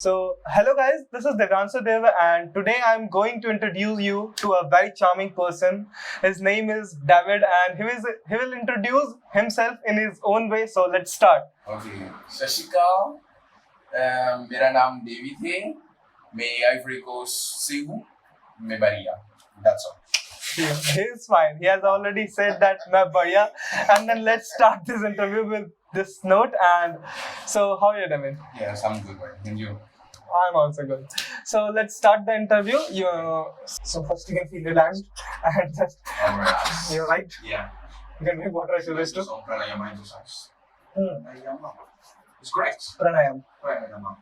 So, hello guys, this is Divyaarth Sarth and today I'm going to introduce you to a very charming person. His name is David and he will introduce himself in his own way. So, let's start. Okay, सत श्री अकाल मेरा नाम David है मैं Ivory coast से हूँ मैं बढ़िया that's all. He's fine. He has already said that मैं बढ़िया. And then let's start this interview with this note. And so, how are you doing? Yes, I'm good, right? And you? I'm also good. So let's start the interview. So first you can feel relaxed and just Alright. you're right. Yeah. You can drink water as you wish to. So pranayama exercise. Pranayama. It's correct. Pranayam. Pranayama.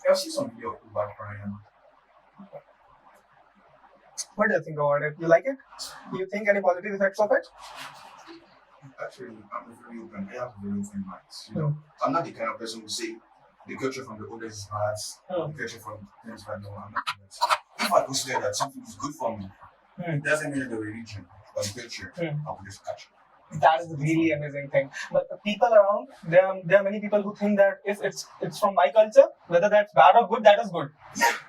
I've seen some video about pranayama. What do you think about it? You like it? You think any positive effects of it? Actually, I'm very open. I have very open minds. You know, I'm not the kind of person who say the culture from the oldest is bad, the culture from the is bad. No, I'm not that. If I consider that something is good for me, it doesn't mean the religion or the culture. I will just catch it. That is a really amazing thing. But the people around, there are many people who think that if it's from my culture, whether that's bad or good, that is good.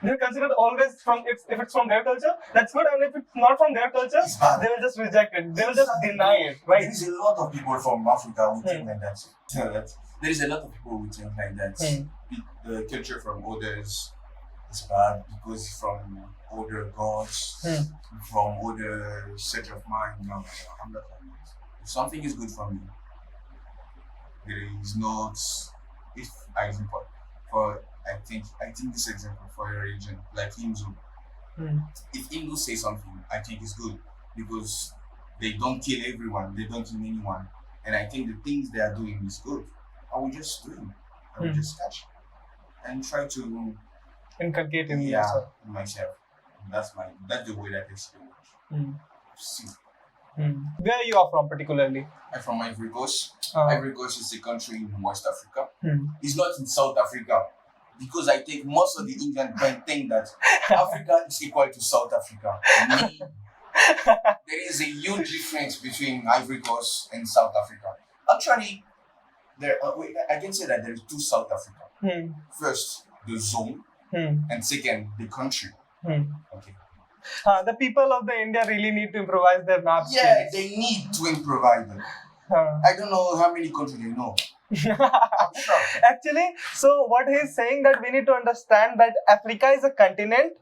They consider always if it's from their culture, that's good, and if it's not from their culture, they will just reject it. They will just deny it, right? There is a lot of people from Africa who think like that. There is a lot of people who think like that. The culture from others is bad because it's from other gods, from other set of mind. No, I'm not like that. If something is good for me, there is not. If I example for I think this example for a religion like Hindu. If Hindus say something, I think it's good because they don't kill everyone, they don't kill anyone, and I think the things they are doing is good. I will just do it. I will just catch it and try to Inculcate in myself. That's the way that I see the world. See. Where you are from particularly? I'm from Ivory Coast. Ivory Coast is a country in West Africa. It's not in South Africa because I think most of the Indian men think that Africa is equal to South Africa. There is a huge difference between Ivory Coast and South Africa. Actually, I can say that there is two South Africa. First, the zone, and second, the country. Okay. The people of the India really need to improvise their maps. Yeah, they need to improvise them. I don't know how many countries they know. I'm sure. Actually, so what he's saying that we need to understand that Africa is a continent,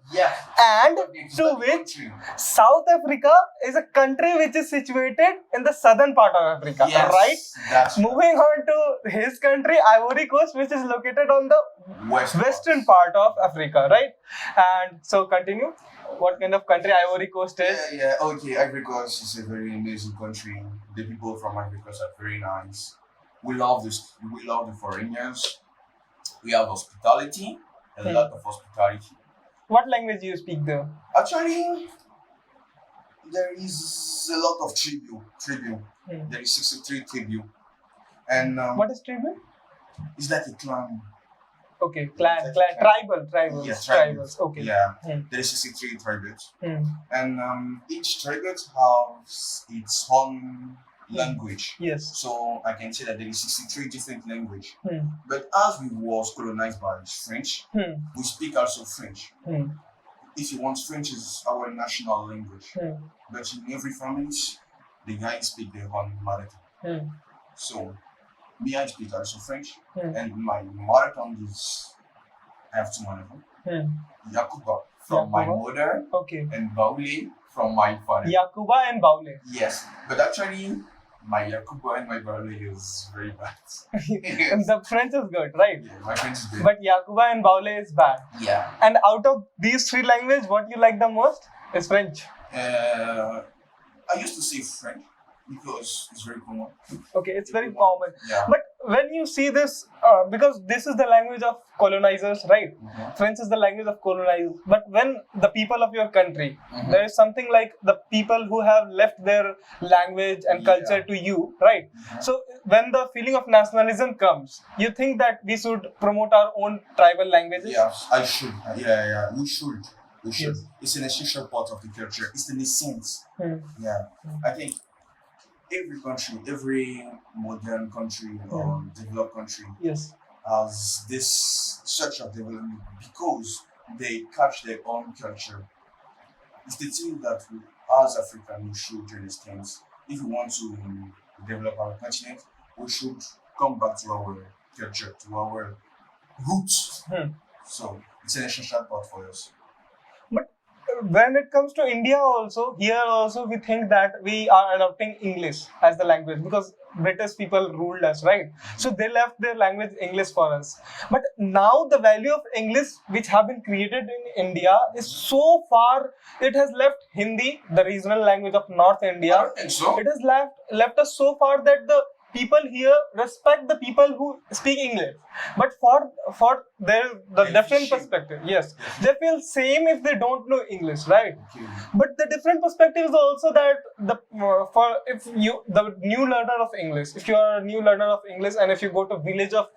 and to which South Africa is a country which is situated in the southern part of Africa, right? That's Moving on to his country, Ivory Coast, which is located on the western part of Africa, right? And so continue. What kind of country Ivory Coast is? Okay, Ivory Coast is a very amazing country. The people from Ivory Coast are very nice. We love the foreigners. We have hospitality, a lot of hospitality. What language do you speak there? Actually, there is a lot of tribute. There is 63 tribute. And what is tribute? It's like a clan. Okay, tribal. Yes, tribals. Okay. Yeah, there is 63 tributes. And each tribute has its own language. Yes. So I can say that there is 63 different language. But as we was colonized by French, we speak also French. If you want, French is our national language. But in every family, the guys speak their own mother tongue. So me, I speak also French, and my mother tongue is, I have two mother tongue. Yakuba from my mother, and Baule from my father. Yakuba and Baule. Yes, but actually, my Yakuba and my Baule is very bad. The French is good, right? Yeah, my French is good. But Yakuba and Baule is bad. Yeah. And out of these three languages, what you like the most is French. I used to say French because it's very common. Okay, it's very common. Yeah. But when you see this, because this is the language of colonizers, right? French is the language of colonizers. But when the people of your country, there is something like the people who have left their language and culture to you, right? So when the feeling of nationalism comes, you think that we should promote our own tribal languages? Yes, I should. Yeah, we should. Yes. It's an essential part of the culture. It's an essence. Yeah, I think every country, every modern country or developed country has this structure of development because they catch their own culture. It's the thing that we, as African, we should understand. If we want to develop our continent, we should come back to our culture, to our roots. So it's an essential part for us. But when it comes to India also, here also we think that we are adopting English as the language because British people ruled us, right? So they left their language English for us. But now the value of English which have been created in India is so far, it has left Hindi, the regional language of North India. I don't think so. It has left us so far that the people here respect the people who speak English, but for their the different perspective, yes, they feel same if they don't know English, right? Okay. But the different perspective is also that the for if you the new learner of English, if you are a new learner of English and if you go to village of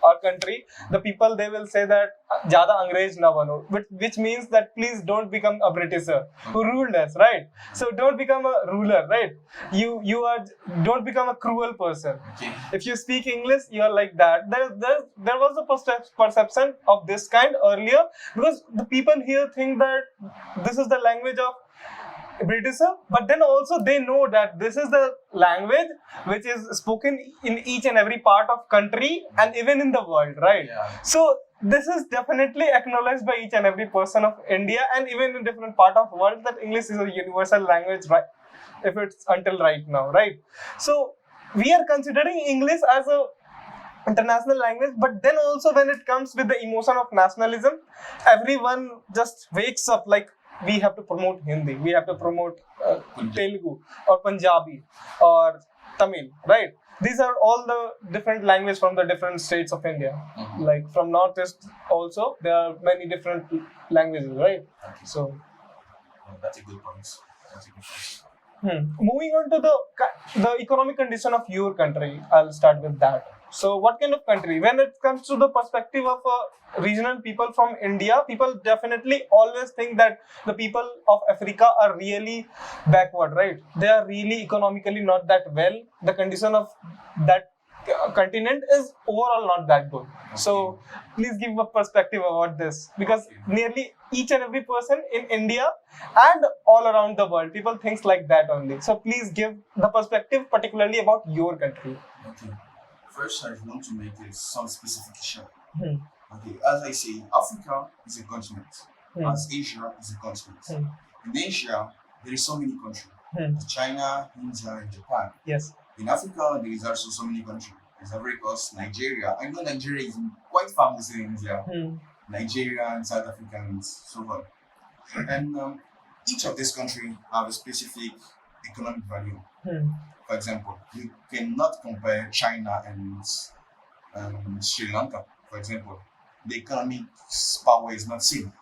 our country, the people they will say that "Jada Angrez na bano," which means that please don't become a Britisher who ruled us, right? So don't become a ruler, right? You are don't become a cruel person. Okay. If you speak English, you are like that. There was a perception of this kind earlier because the people here think that this is the language of Britisher, but then also they know that this is the language which is spoken in each and every part of country and even in the world, right? Yeah. So this is definitely acknowledged by each and every person of India and even in different part of world that English is a universal language, right? If it's until right now, right? So we are considering English as a international language, but then also when it comes with the emotion of nationalism, everyone just wakes up like we have to promote Hindi, we have to promote Telugu or Punjabi or Tamil, right? These are all the different languages from the different states of India. Like from Northeast also, there are many different languages, right? Okay. So, That's a good point. That's a good point. moving on to the economic condition of your country, I'll start with that. So, what kind of country? When it comes to the perspective of regional people from India, people definitely always think that the people of Africa are really backward, right? They are really economically not that well. The condition of that continent is overall not that good. So, please give a perspective about this because nearly each and every person in India and all around the world, people thinks like that only. So, please give the perspective particularly about your country. Okay. First, I want to make some specification. Hmm. Okay, as I say, Africa is a continent. As Asia is a continent. In Asia, there is so many countries. China, India, and Japan. Yes. In Africa, there is also so many countries. There's Ivory Coast, Nigeria. I know Nigeria is quite famous in India. Nigeria, South Africa, and so on. And each of these countries have a specific economic value. For example, you cannot compare China and Sri Lanka, for example. The economic power is not same.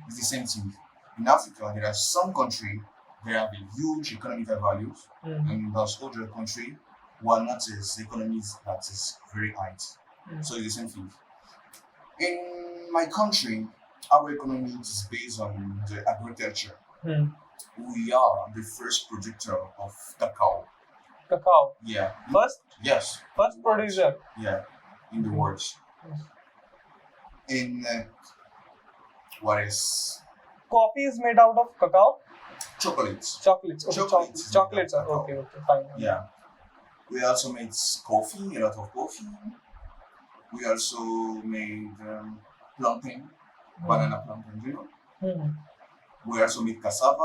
It's the same thing. In Africa, there are some countries that have a huge economic values, and there's other countries who are not as economies that is very high. So it's the same thing. In my country, our economy is based on the agriculture. We are the first producer of cacao. Cacao. Yeah. First? Yes. First producer. Yeah. In the world. In what is Coffee is made out of cacao? chocolates. Chocolates. Okay, Chocolates. chocolates are okay, fine. Yeah. We also made coffee, a lot of coffee. We also made plantain, banana plantain, you know. We also made cassava.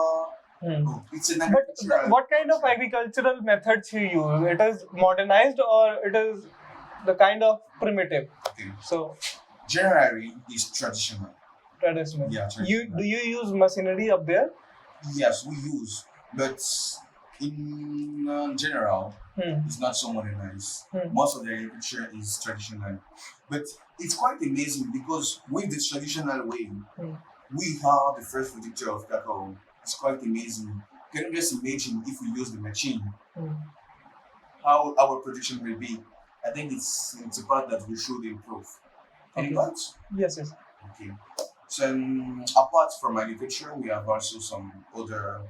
Oh, it's an agricultural. But what kind of agricultural methods you use? It is modernized or it is the kind of primitive? Okay. So Generally, it's traditional. traditional. Yeah, traditional. Do you use machinery up there? Yes, we use, but in general, it's not so modernized. Most of the agriculture is traditional, but it's quite amazing because with this traditional way, we are the first producer of cacao. It's quite amazing. Can you just imagine if we use the machine, how our production will be? I think it's a part that we should improve. Any thoughts? Yes, yes. Okay. So apart from agriculture, we have also some other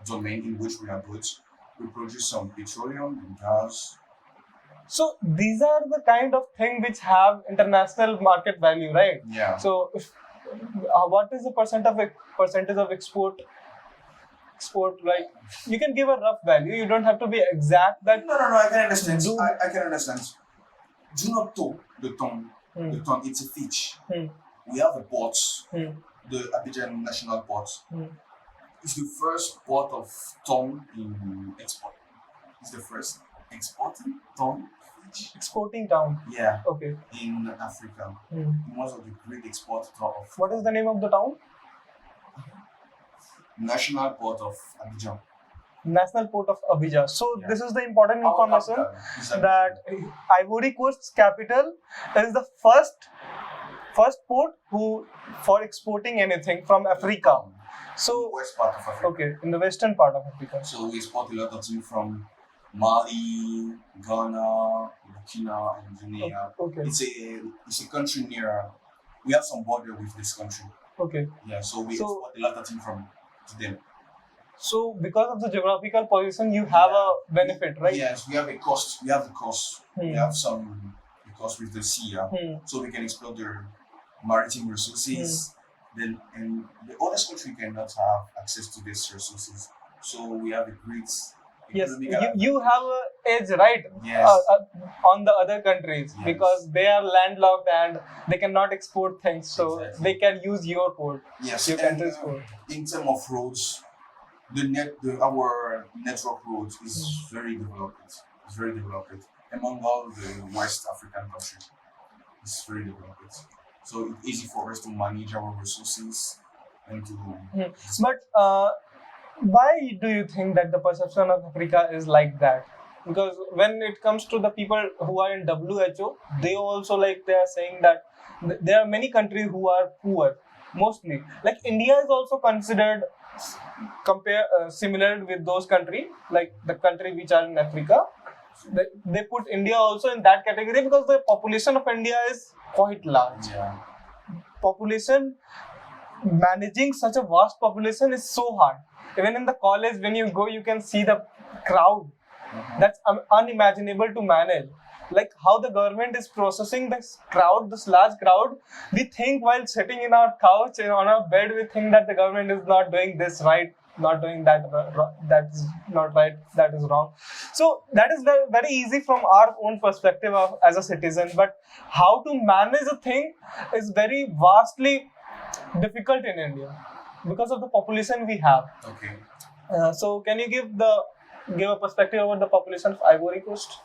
domain in which we are good. We produce some petroleum and gas. So these are the kind of thing which have international market value, right? Yeah. So if, what is the percentage of export? Like you can give a rough value. You don't have to be exact. That No, I can understand. I can understand. Do not talk the tongue. The tongue, it's a fish. We have a port, the Abidjan National Port. It's the first port of tongue in export. It's the first exporting tongue fish. Exporting town. Yeah. Okay. In Africa. One of the great exporters of. What is the name of the town? National Port of Abidjan. National Port of Abidjan. So this is the important information that Ivory Coast's capital is the first port for exporting anything from Africa. So west part of Africa. Okay, in the western part of Africa. So we export a lot of things from Mali, Ghana, Burkina, and Guinea. Okay. It's a country near. We have some border with this country. Okay. Yeah, so we export a lot of things to them. So because of the geographical position, you have a benefit, right? Yes, we have a cost. We have the cost. We have some cost with the sea, so we can explore their maritime resources. Then, and the other country cannot have access to these resources. So we have a great. Yes, you have an edge, right? Yes. On the other countries, because they are landlocked and they cannot export things, so they can use your port. Yes, your country's port. In terms of roads, our network roads is very developed. It's very developed among all the West African countries. It's very developed, so it's easy for us to manage our resources and to. But why do you think that the perception of Africa is like that? Because when it comes to the people who are in WHO, they also they are saying that there are many countries who are poor, mostly. Like India is also considered similar with those countries, like the country which are in Africa. They put India also in that category because the population of India is quite large. Yeah. Population, managing such a vast population is so hard. Even in the college, when you go, you can see the crowd. That's unimaginable to manage. Like how the government is processing this large crowd. We think while sitting in our couch and on our bed, we think that the government is not doing this right, not doing that. That's not right. That is wrong. So that is very easy from our own perspective as a citizen. But how to manage a thing is very vastly difficult in India because of the population we have. Okay. So can you give a perspective about the population of Ivory Coast?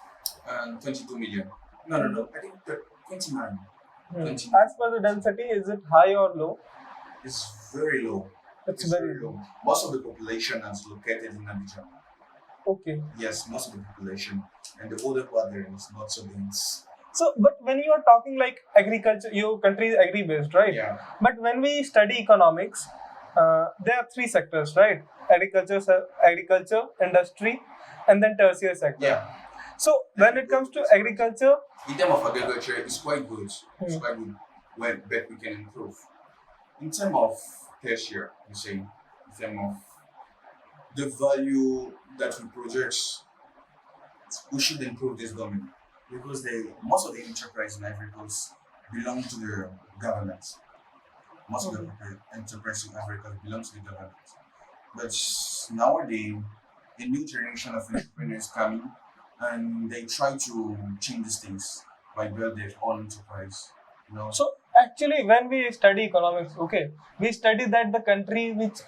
22 million. No. I think 29. 29. As per the density, is it high or low? It's very low. It's very low. Most of the population is located in Abidjan. Okay. Yes, most of the population. And the older part there is not so dense. So, but when you are talking like agriculture, your country is agri-based, right? Yeah. But when we study economics, there are three sectors, right? Agriculture, industry, and then tertiary sector. Yeah. So, when it comes to agriculture, in terms of agriculture, it's quite good. It's quite good. But we can improve. In terms of tertiary, you say, in terms of the value that we produce, we should improve this domain. Because most of the enterprise in Ivory Coast belong to the government. Most of the enterprise in Africa belong to the government. But nowadays, a new generation of entrepreneurs coming and they try to change these things by building their own enterprise. So actually, when we study economics, we study that the country which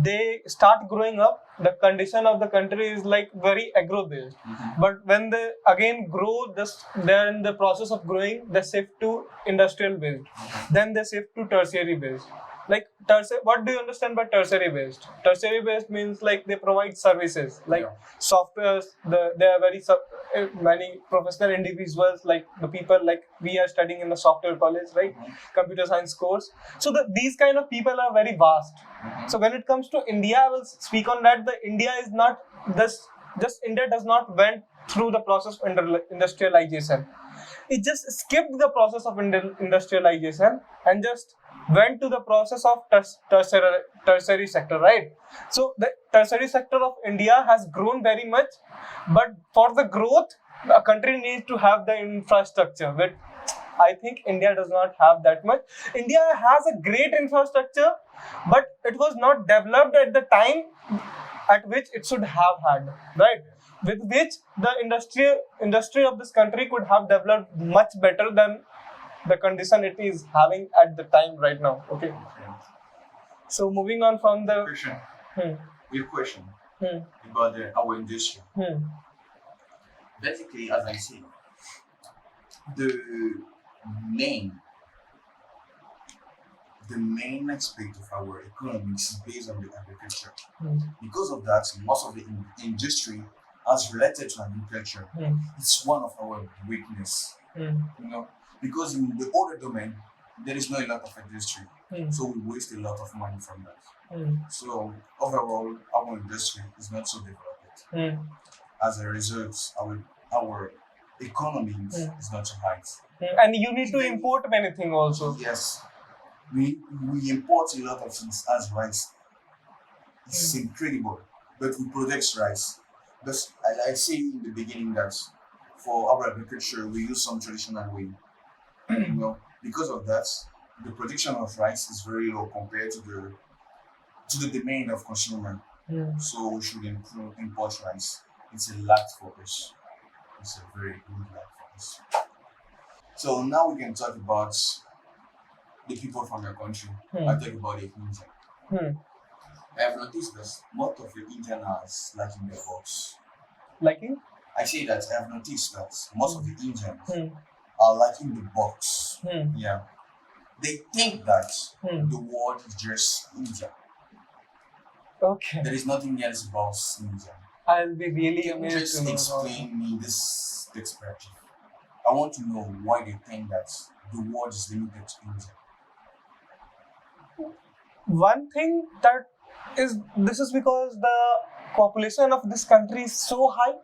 they start growing up, the condition of the country is like very agro-based. But when they again grow, they're in the process of growing, they shift to industrial-based. Then they shift to tertiary-based. Like what do you understand by tertiary-based? Tertiary-based means like they provide services, like softwares. There are many professional individuals, like the people like we are studying in the software college, right? Computer science course. So these kind of people are very vast. So when it comes to India, I will speak on that. India is not India does not went through the process of industrialization. it just skipped the process of industrialization and just went to the process of tertiary sector, right? So the tertiary sector of India has grown very much, but for the growth, a country needs to have the infrastructure, which I think India does not have that much. India has a great infrastructure, but it was not developed at the time at which it should have had, right? With which the industry of this country could have developed much better than the condition it is having at the time right now. Okay. So moving on from the Question. Hmm. We have a question Hmm. about our industry. Hmm. Basically, as I said, the main aspect of our economics is based on the agriculture. Because of that, most of the industry is related to agriculture. It's one of our weakness. You know, because in the other domain, there is not a lot of industry. So we waste a lot of money from that. So overall, our industry is not so developed. As a result, our economy is not so high. And you need to import many things also. Yes. We import a lot of things as rice. It's incredible. But we produce rice. But I say in the beginning that for our agriculture we use some traditional way. You know, because of that, the production of rice is very low compared to the demand of consumer. So we should import rice. It's a lot for us. It's a very good lot for us. So now we can talk about the people from your country. I talk about the Indian. I have noticed that most of the Indian are liking their box. Liking? I say that I have noticed that most of the Indians are liking the box. Yeah. They think that the world is just India. Okay. There is nothing else about India. I'll be really Can you amazed just to know explain me this perspective? I want to know why they think that the world is limited to India. One thing that this is because the population of this country is so high,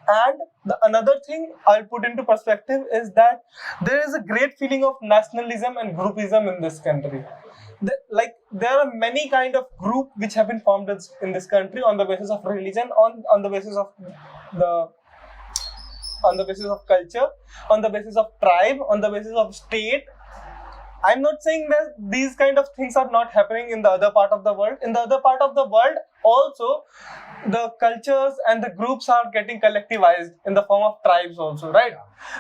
and the another thing I'll put into perspective is that there is a great feeling of nationalism and groupism in this country. There are many kind of group which have been formed in this country on the basis of religion, on the basis of culture, on the basis of tribe, on the basis of state. I'm not saying that these kind of things are not happening in the other part of the world. In the other part of the world also, the cultures and the groups are getting collectivized in the form of tribes also, right?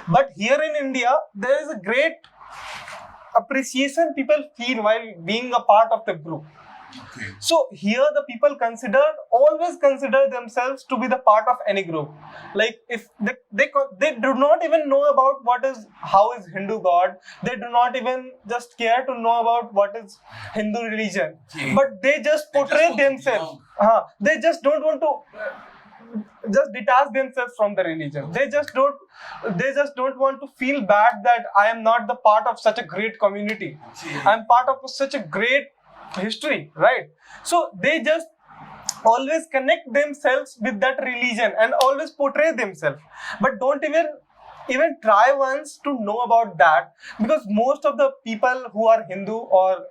But here in India, there is a great appreciation people feel while being a part of the group. Okay. So here the people always consider themselves to be the part of any group. Like if they do not even know about how is Hindu God. They do not even just care to know about what is Hindu religion. Okay. But they just portray themselves. They just don't want to just detach themselves from the religion. They just don't want to feel bad that I am not the part of such a great community. Okay. I am part of such a great history, right? So they just always connect themselves with that religion and always portray themselves, but don't even try once to know about that, because most of the people who are Hindu or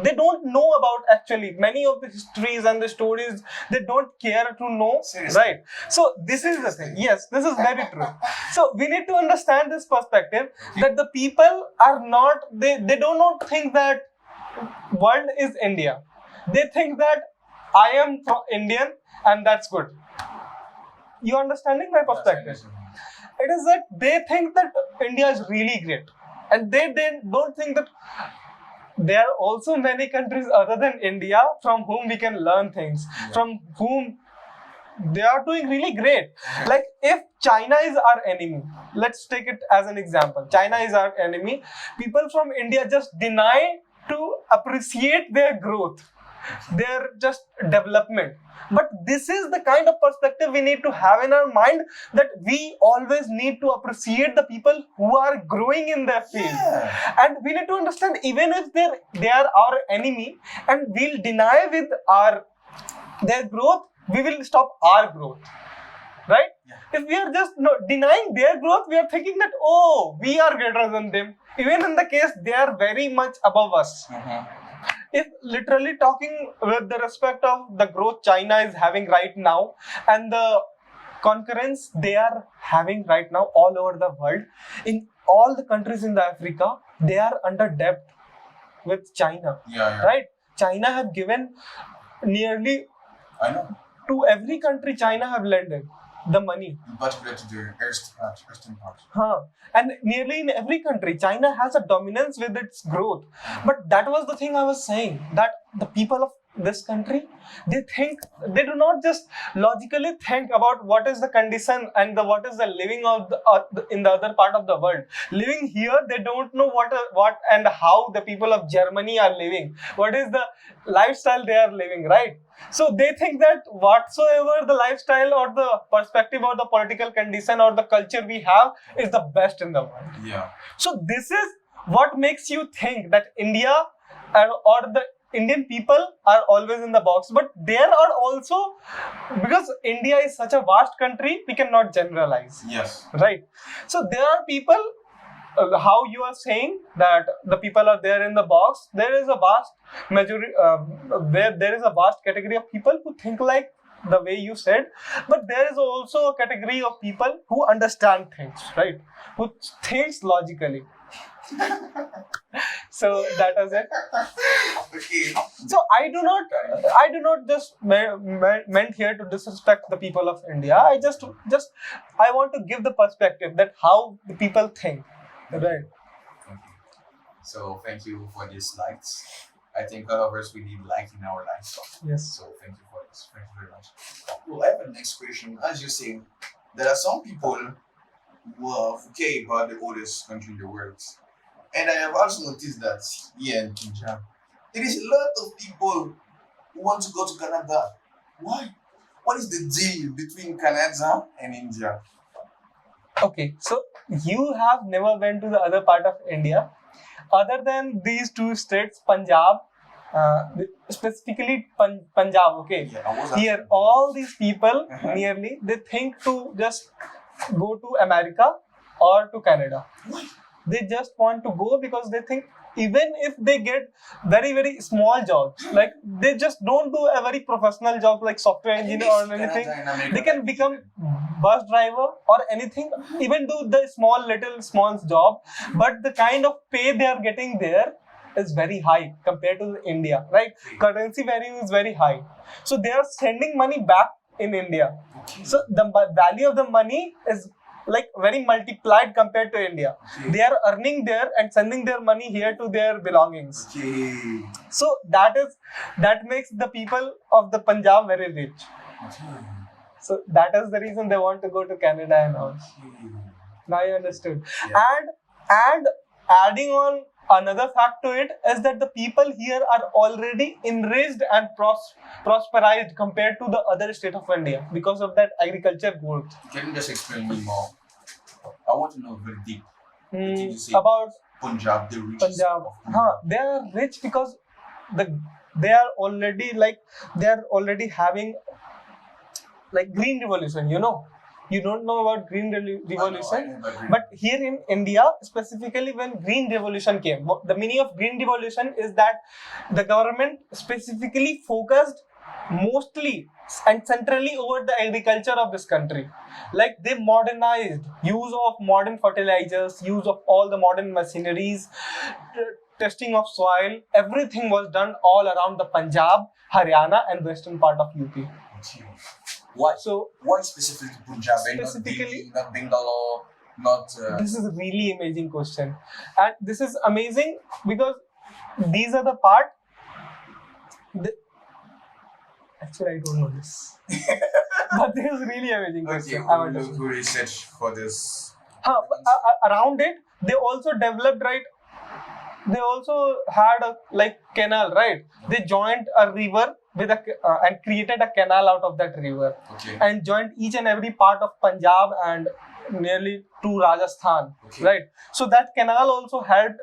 they don't know about actually many of the histories and the stories. They don't care to know. Seriously? Right? So this is the thing. Yes, this is very true. So we need to understand this perspective that the people are not, they do not think that world is India. They think that I am Indian and that's good. You understanding my perspective? It is that they think that India is really great, and they don't think that there are also many countries other than India from whom we can learn things, from whom they are doing really great. Like if China is our enemy, let's take it as an example. China is our enemy. People from India just deny to appreciate their growth, their just development. But this is the kind of perspective we need to have in our mind, that we always need to appreciate the people who are growing in their field. And we need to understand, even if they are our enemy and we'll deny with their growth, we will stop our growth. Right? If we are just denying their growth, we are thinking that, oh, we are greater than them. Even in the case, they are very much above us. If literally talking with the respect of the growth China is having right now and the concurrence they are having right now all over the world, in all the countries in the Africa, they are under debt with China. Right? China have given nearly to every country. China have lended the money. In particular to the Eastern part. And nearly in every country, China has a dominance with its growth. But that was the thing I was saying, that the people of this country, they do not just logically think about what is the condition and what is the living of in the other part of the world. Living here, they don't know what and how the people of Germany are living. What is the lifestyle they are living, right? So they think that whatsoever the lifestyle or the perspective or the political condition or the culture we have is the best in the world. So this is what makes you think that India or the Indian people are always in the box. But there are also, because India is such a vast country, we cannot generalize. Right? So there are people, how you are saying that the people are there in the box, there is a vast majority, there is a vast category of people who think like the way you said, but there is also a category of people who understand things, right? Who thinks logically. So that is it. So I do not just meant here to disrespect the people of India. I want to give the perspective that how the people think. Right. So thank you for these likes. I think all of us we need like in our lives. Yes. So thank you for this. Thank you very much. Well, I have a next question. As you say, there are some people who care about the oldest country in the world. And I have also noticed that here in Punjab, there is a lot of people who want to go to Canada. Why? What is the deal between Canada and India? Okay, so you have never went to the other part of India. Other than these two states, Punjab, specifically Punjab, okay? Here, all these people, nearly, they think to just go to America or to Canada. Why? They just want to go because they think even if they get very, very small jobs, like they just don't do a very professional job like software engineer or anything, they can become bus driver or anything, even do the small job, but the kind of pay they are getting there is very high compared to India, right? Currency value is very high. So they are sending money back in India. So the value of the money is like very multiplied compared to India. They are earning there and sending their money here to their belongings. So that makes the people of the Punjab very rich. So that is the reason they want to go to Canada and all. Now you understood. And adding on another fact to it is that the people here are already enriched and prosperized compared to the other state of India because of that agriculture growth. Can you just explain me more? I want to know very deep. About Punjab, the richest of Punjab. They are rich because they are already having like green revolution, you know. You don't know about green revolution, but here in India, specifically when green revolution came, the meaning of green revolution is that the government specifically focused mostly and centrally over the agriculture of this country. Like they modernized use of modern fertilizers, use of all the modern machineries, testing of soil, everything was done all around the Punjab, Haryana and western part of UP. Why? So why specifically Punjab and not Delhi, not Bangalore, not... This is a really amazing question. And this is amazing because these are the part... Actually, I don't know this. But this is really amazing question. Okay, we will do research for this. Around it, they also developed, right? They also had a canal, right? They joined a river with and created a canal out of that river, and joined each and every part of Punjab and nearly to Rajasthan, right? So that canal also helped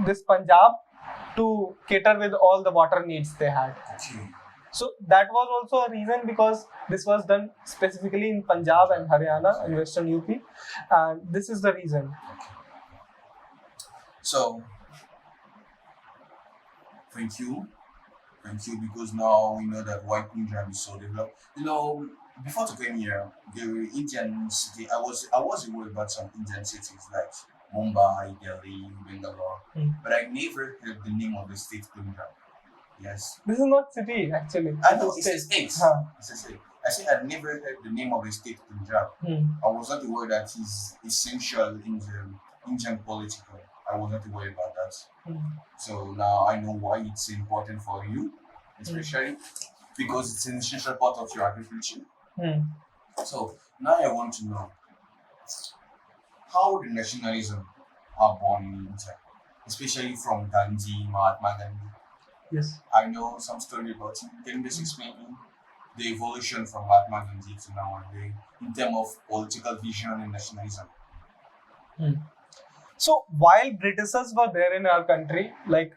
this Punjab to cater with all the water needs they had. So that was also a reason, because this was done specifically in Punjab and Haryana and Western UP, and this is the reason. So, thank you, because now we know that white Punjab is so developed. Before to come here, the Indian city, I was aware about some Indian cities like Mumbai, Delhi, Bangalore, but I never heard the name of the state Punjab. Yes. This is not city actually. I know it's a state. Huh. It's a state. I said I'd never heard the name of the state Punjab. I was not aware that is essential in the Indian political. I was not aware about that. So now I know why it's important for you, especially because it's an essential part of your agriculture. So now I want to know how the nationalism are born in India, especially from Gandhi, Mahatma Gandhi. Yes. I know some story about him. Can you just explain me the evolution from Mahatma Gandhi to nowadays in terms of political vision and nationalism? So while Britishers were there in our country, like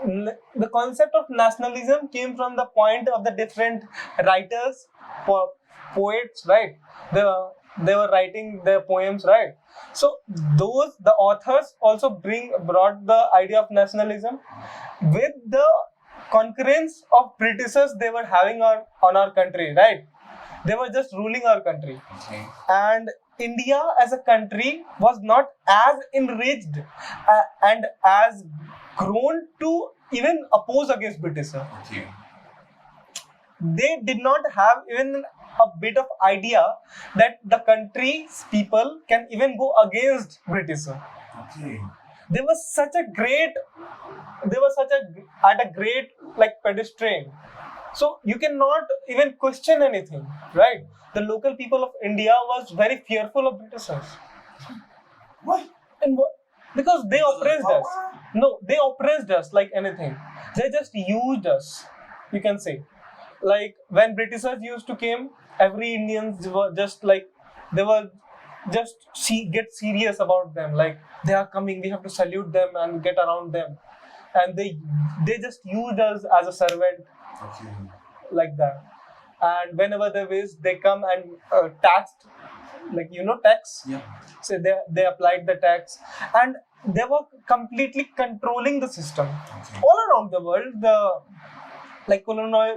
the concept of nationalism came from the point of the different writers, poets, right? They were writing their poems, right? So the authors also brought the idea of nationalism with the concurrence of Britishers they were having on our country, right? They were just ruling our country. Okay. And India as a country was not as enriched and as grown to even oppose against Britishers. Okay. They did not have even a bit of idea that the country's people can even go against Britishers. Okay. They were at a great like pedestrian. So you cannot even question anything, right? The local people of India was very fearful of Britishers. Why? Because they oppressed us. No, they oppressed us like anything. They just used us, you can say. Like when Britishers used to came, every Indians were just like, they were just get serious about them. Like they are coming, we have to salute them and get around them. And they just used us as a servant. Okay. Like that. And whenever they come and taxed, like tax. Yeah. So they applied the tax, and they were completely controlling the system. Okay. All around the world, the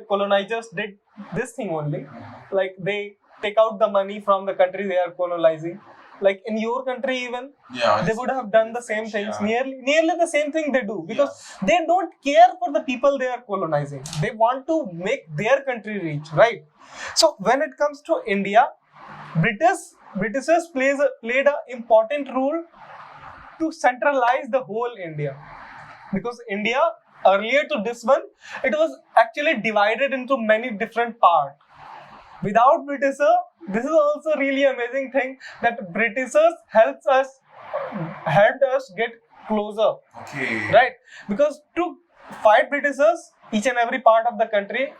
colonizers did this thing only. Like they take out the money from the country they are colonizing. Like in your country even, they would have done the same things, nearly the same thing they do, because they don't care for the people they are colonizing. They want to make their country rich, right? So when it comes to India, Britishers played an important role to centralize the whole India, because India earlier to this one, it was actually divided into many different parts. Without Britishers, this is also really amazing thing that Britishers helped us get closer. Okay. Right? Because to fight Britishers, each and every part of the country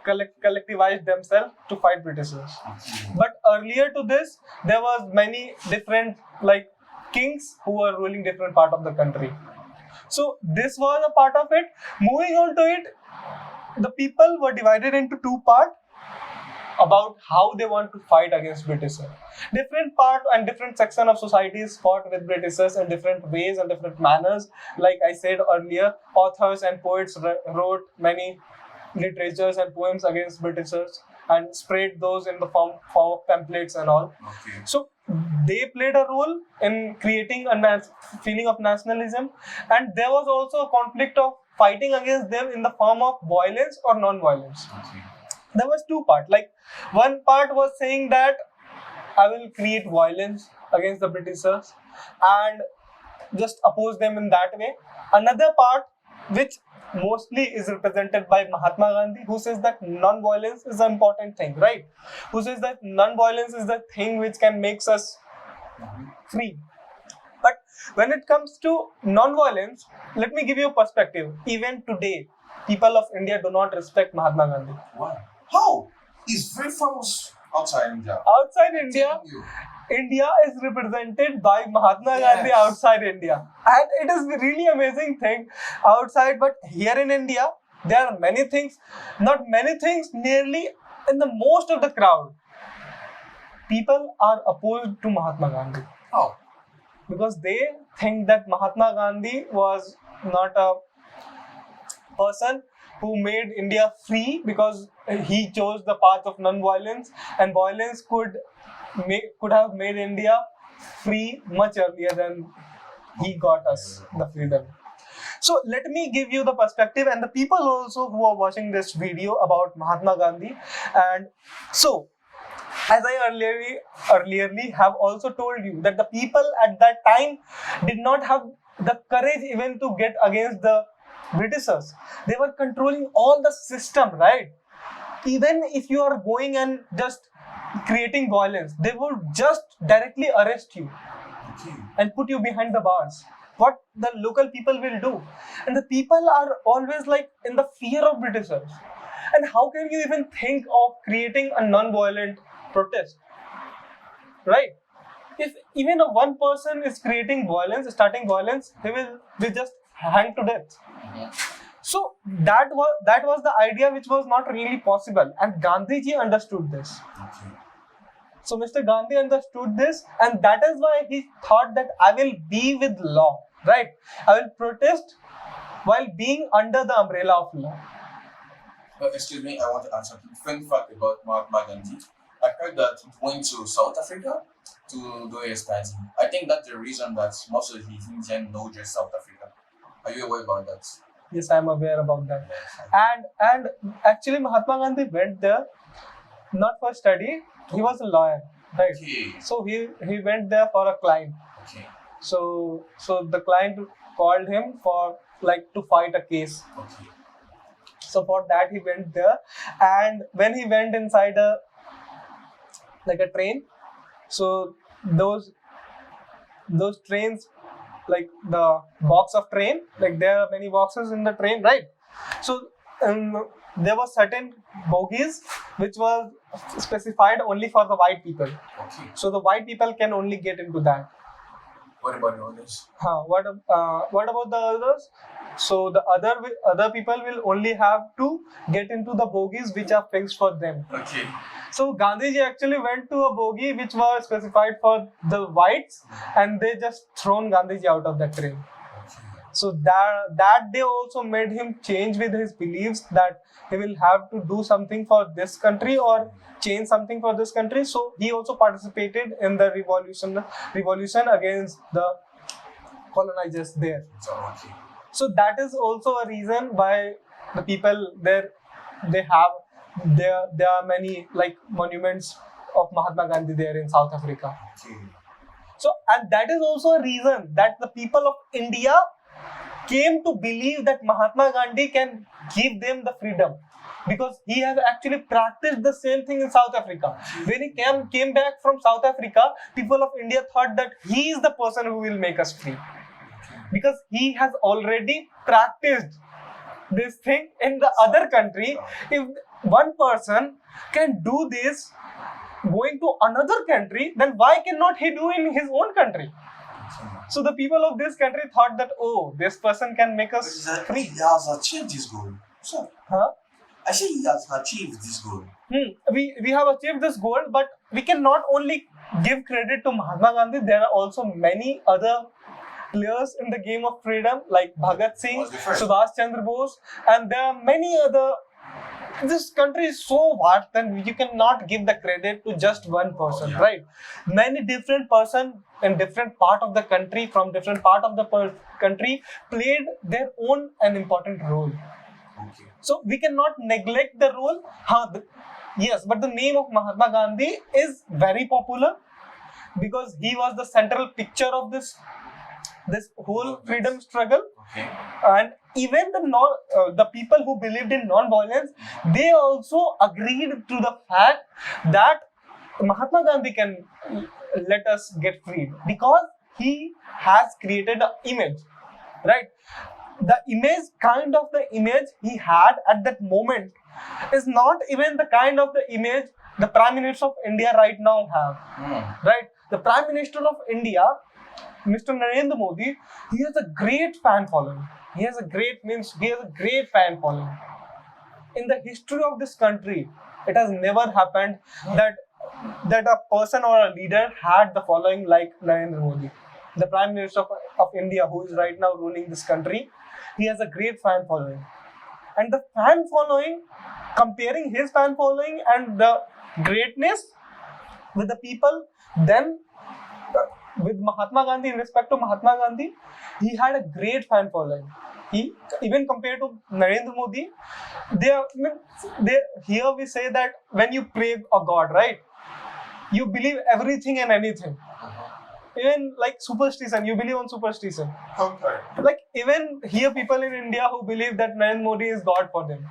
collectivized themselves to fight Britishers. Okay. But earlier to this, there was many different like kings who were ruling different part of the country. So this was a part of it. Moving on to it, the people were divided into two parts about how they want to fight against Britishers. Different part and different section of societies fought with Britishers in different ways and different manners. Like I said earlier, authors and poets wrote many literatures and poems against Britishers and spread those in the form of pamphlets and all. Okay. So they played a role in creating a feeling of nationalism, and there was also a conflict of fighting against them in the form of violence or non-violence. Okay. There was two parts. Like one part was saying that I will create violence against the Britishers and just oppose them in that way. Another part, which mostly is represented by Mahatma Gandhi, who says that non-violence is an important thing, right? Who says that non-violence is the thing which can make us free. But when it comes to non-violence, let me give you a perspective. Even today, people of India do not respect Mahatma Gandhi. Wow. How? He's very famous outside India. Outside India, India is represented by Mahatma Gandhi outside India. And it is a really amazing thing outside, but here in India, there are many things, not many things, nearly in the most of the crowd, people are opposed to Mahatma Gandhi. Oh. Because they think that Mahatma Gandhi was not a person who made India free, because he chose the path of non-violence, and violence could have made India free much earlier than he got us the freedom. So let me give you the perspective and the people also who are watching this video about Mahatma Gandhi. And so, as I earlierly have also told you, that the people at that time did not have the courage even to get against the Britishers. They were controlling all the system, right? Even if you are going and just creating violence, they would just directly arrest you and put you behind the bars. What the local people will do. And the people are always like in the fear of Britishers. And how can you even think of creating a non-violent protest? Right? If even one person is creating violence, starting violence, he will be just hanged to death. So that was the idea which was not really possible. And Gandhiji understood this. So Mr. Gandhi understood this, and that is why he thought that I will be with law, right? I will protest while being under the umbrella of law. Excuse me, I want to add something. Fun fact about Mahatma Gandhi. I heard that he went to South Africa to do his study. I think that's the reason that most of his Indians know just South Africa. Are you aware about that? Yes, I am aware about that. And actually Mahatma Gandhi went there not for study. He was a lawyer, right? Okay. So he went there for a client. Okay. So the client called him for to fight a case. Okay. So for that he went there, and when he went inside a train, so those trains, like the box of train, there are many boxes in the train, right? So there were certain bogies which was specified only for the white people. Okay. So the white people can only get into that. What about the others? What about the others? So the other people will only have to get into the bogies which are fixed for them. Okay. So Gandhiji actually went to a bogie which was specified for the whites, and they just thrown Gandhiji out of that train. So that day also made him change with his beliefs that he will have to do something for this country or change something for this country. So he also participated in the revolution against the colonizers there. Okay. So that is also a reason why the people there, there are many monuments of Mahatma Gandhi there in South Africa. Okay. So, and that is also a reason that the people of India came to believe that Mahatma Gandhi can give them the freedom, because he has actually practiced the same thing in South Africa. When he came back from South Africa, people of India thought that he is the person who will make us free, because he has already practiced this thing in the other country. If one person can do this going to another country, then why cannot he do in his own country? So the people of this country thought that, oh, this person can make us free. He has achieved this goal. So, I say he has achieved this goal. We have achieved this goal, but we cannot only give credit to Mahatma Gandhi. There are also many other players in the game of freedom, like Bhagat Singh, Subhash Chandra Bose, and there are many other. This country is so vast, and you cannot give the credit to just one person, right? Many different persons in different part of the country, from different part of the country, played their own an important role. Okay. So we cannot neglect the role. Yes, but the name of Mahatma Gandhi is very popular because he was the central picture of this whole freedom struggle. Okay. And even the people who believed in non-violence, they also agreed to the fact that Mahatma Gandhi can let us get freed, because he has created an image, right? The image he had at that moment is not even the kind of the image the Prime Minister of India right now have, right? The Prime Minister of India, Mr. Narendra Modi, he has a great fan following. He has a great fan following. in the history of this country, it has never happened that a person or a leader had the following like Narendra Modi, the Prime Minister of India, who is right now ruling this country. He has a great fan following. And the fan following, comparing his fan following and the greatness with the people, then with Mahatma Gandhi, in respect to Mahatma Gandhi, he had a great fan following. He, even compared to Narendra Modi, here we say that when you pray a god, right, you believe everything and anything. Even like superstition, you believe on superstition. Okay. Like even here, people in India who believe that Narendra Modi is God for them.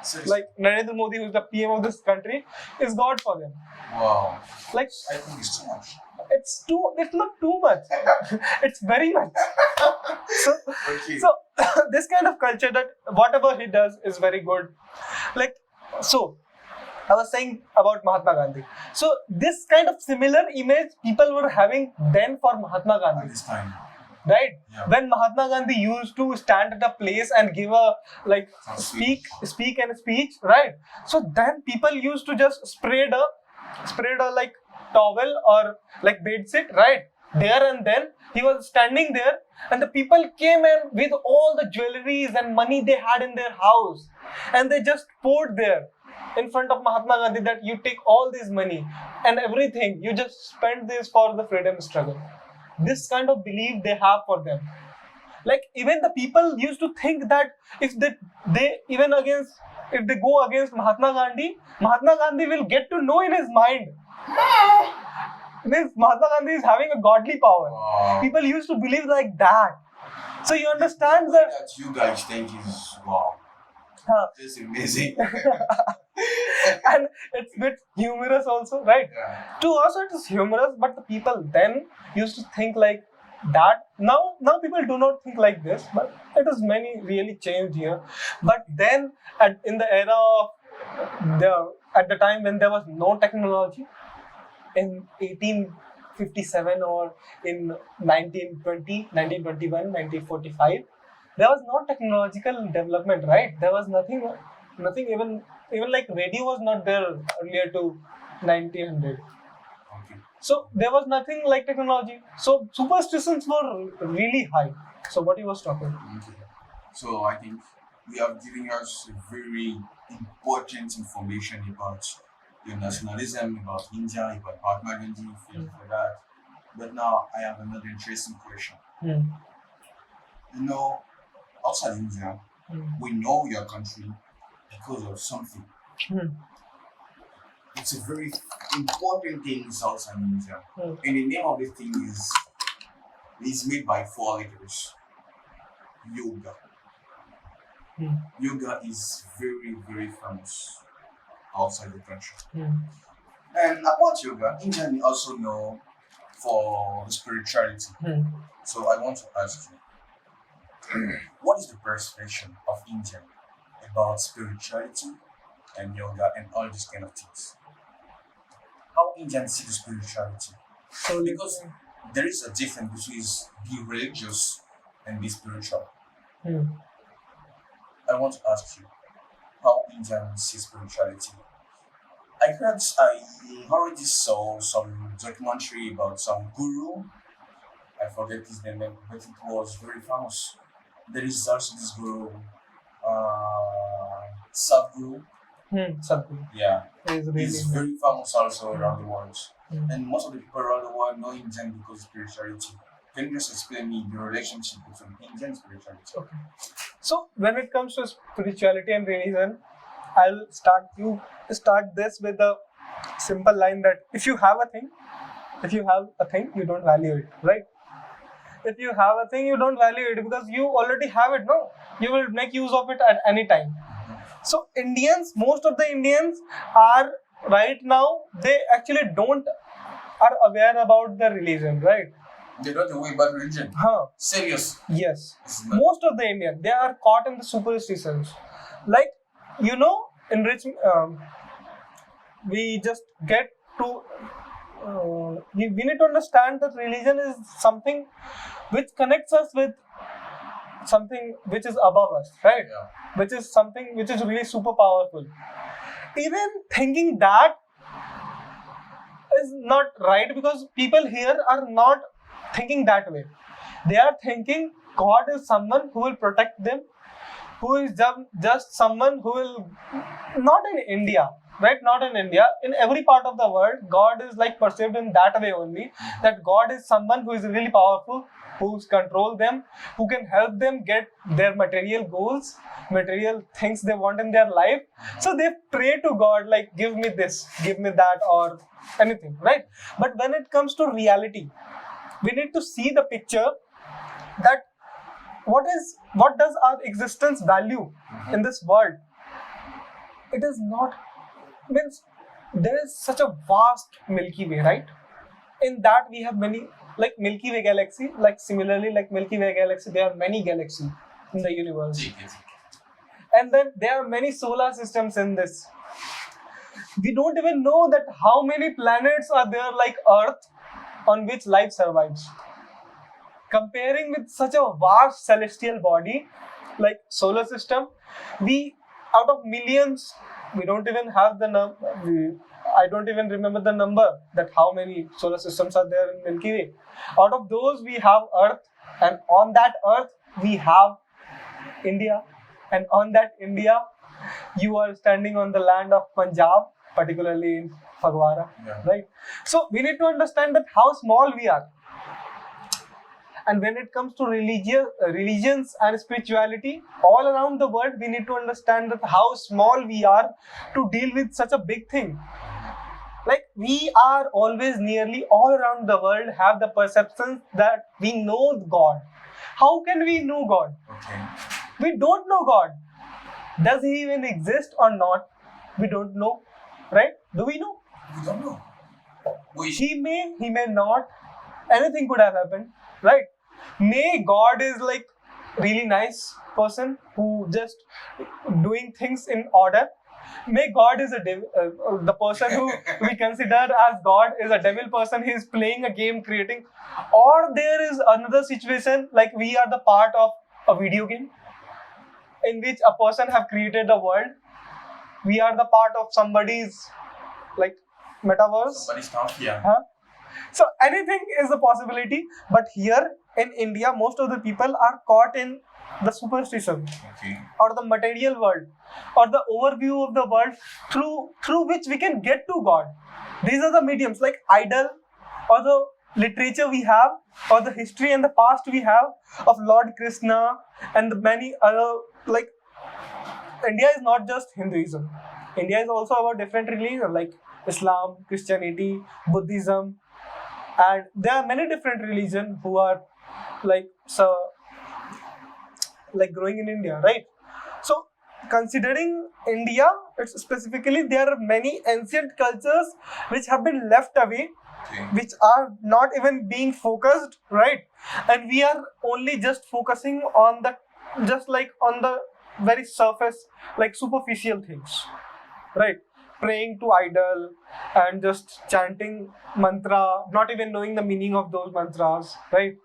Seriously? Like Narendra Modi, who is the PM of this country, is God for them. Wow. Like I think it's too much. it's not too much. It's very much. So this kind of culture, that whatever he does is very good. Like, so I was saying about Mahatma Gandhi. So this kind of similar image people were having then for Mahatma At Gandhi, this time. right? Yeah. When Mahatma Gandhi used to stand at a place and give a like speak and speech, right? So then people used to just spread a like towel or like bed sheet, right? There and then he was standing there, and the people came in with all the jewelries and money they had in their house, and they just poured there in front of Mahatma Gandhi that you take all this money and everything, you just spend this for the freedom struggle. This kind of belief they have for them. Like even the people used to think that if they go against Mahatma Gandhi will get to know in his mind. Means Mahatma Gandhi is having a godly power. Wow. People used to believe like that. So you understand that. That you guys think is wow. Just amazing. And it's a bit humorous also, right? Yeah. To us it is humorous, but the people then used to think like that. Now people do not think like this, but it is really changed here. But then in the era of at the time when there was no technology, in 1857 or in 1920, 1921, 1945, there was no technological development, right? There was nothing even like radio was not there earlier to 1900. Okay. So there was nothing like technology. So superstitions were really high. So what he was talking. Okay. So I think you have given us very important information about your nationalism, about India, about Mahatma Gandhi, things like that. But now I have another interesting question. You know, outside India, we know your country because of something. It's a very important thing outside India. And the name of the thing is made by 4 letters. Yoga. Yoga is very, very famous outside the country. And about yoga, India is also known for spirituality. So I want to ask you, what is the perception of India about spirituality and yoga and all these kind of things? How Indians see the spirituality? So Because there is a difference between being religious and be spiritual. I want to ask you, how Indians see spirituality? I already saw some documentary about some guru. I forget his name, but it was very famous. There is also this guru, Sadhguru. Sadhguru. Yeah, Is really he's very famous also around the world. And most of the people around the world know Indian because of spirituality. Can you just explain me the relationship between Indian and spirituality? Okay. So when it comes to spirituality and religion, I'll start this with a simple line that if you have a thing, you don't value it, right? If you have a thing, you don't value it because you already have it, no? You will make use of it at any time. So most of the Indians are right now, they actually are aware about the religion, right? They don't know about religion. Serious. Yes. Most of the Indians, they are caught in the superstitions. Like, in rich, we just get to, we need to understand that religion is something which connects us with something which is above us, right? Yeah. Which is something which is really super powerful. Even thinking that is not right, because people here are not thinking that way. They are thinking God is someone who will protect them, who is just someone who will, not in India, right? Not in India. In every part of the world, God is like perceived in that way only, that God is someone who is really powerful, who's control them, who can help them get their material goals, material things they want in their life. So they pray to God like, give me this, give me that, or anything, right? But when it comes to reality, we need to see the picture that what does our existence value in this world? It is not, means there is such a vast Milky Way, right? In that we have many, like Milky Way galaxy, like similarly like Milky Way galaxy, there are many galaxies in the universe. And then there are many solar systems in this. We don't even know that how many planets are there like Earth on which life survives. Comparing with such a vast celestial body like solar system, we, out of millions, we don't even have the number. I don't even remember the number that how many solar systems are there in Milky Way. Out of those, we have Earth, and on that Earth we have India, and on that India, you are standing on the land of Punjab, particularly in Phagwara, right? So we need to understand that how small we are. And when it comes to religions and spirituality, all around the world, we need to understand that how small we are to deal with such a big thing. Like we are always, nearly all around the world, have the perception that we know God. How can we know God? Okay. We don't know God. Does He even exist or not? We don't know, right? Do we know? We don't know. He may not. Anything could have happened, right? May God is like really nice person who just doing things in order. May God is a devil. The person who we consider as God is a devil person. He is playing a game, creating. Or there is another situation like we are the part of a video game in which a person have created the world. We are the part of somebody's like metaverse. Somebody's stuff, yeah. Huh? So anything is a possibility, but here in India, most of the people are caught in the superstition, or the material world, or the overview of the world through which we can get to God. These are the mediums like idol, or the literature we have, or the history and the past we have of Lord Krishna and the many other, like India is not just Hinduism. India is also about different religions like Islam, Christianity, Buddhism, and there are many different religions who are like growing in India, right? So considering India, it's specifically, there are many ancient cultures which have been left away, which are not even being focused, right? And we are only just focusing on the very surface, like superficial things, right? Praying to idol and just chanting mantra, not even knowing the meaning of those mantras, right?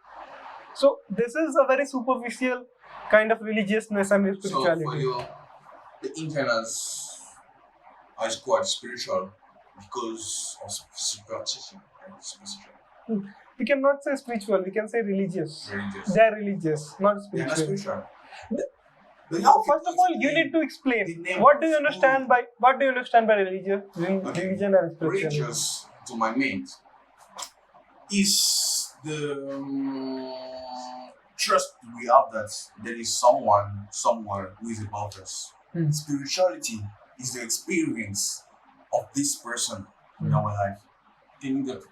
So this is a very superficial kind of religiousness and spirituality. So for you, the internals are quite spiritual because of superstition, right? We cannot say spiritual, we can say religious. Religious. They are religious, not spiritual. They are not spiritual. First of all, you need to explain what do you understand by religion and spirituality. Religious, to my mate, is the trust we have that there is someone somewhere who is above us. Spirituality is the experience of this person in our life. Can you get it?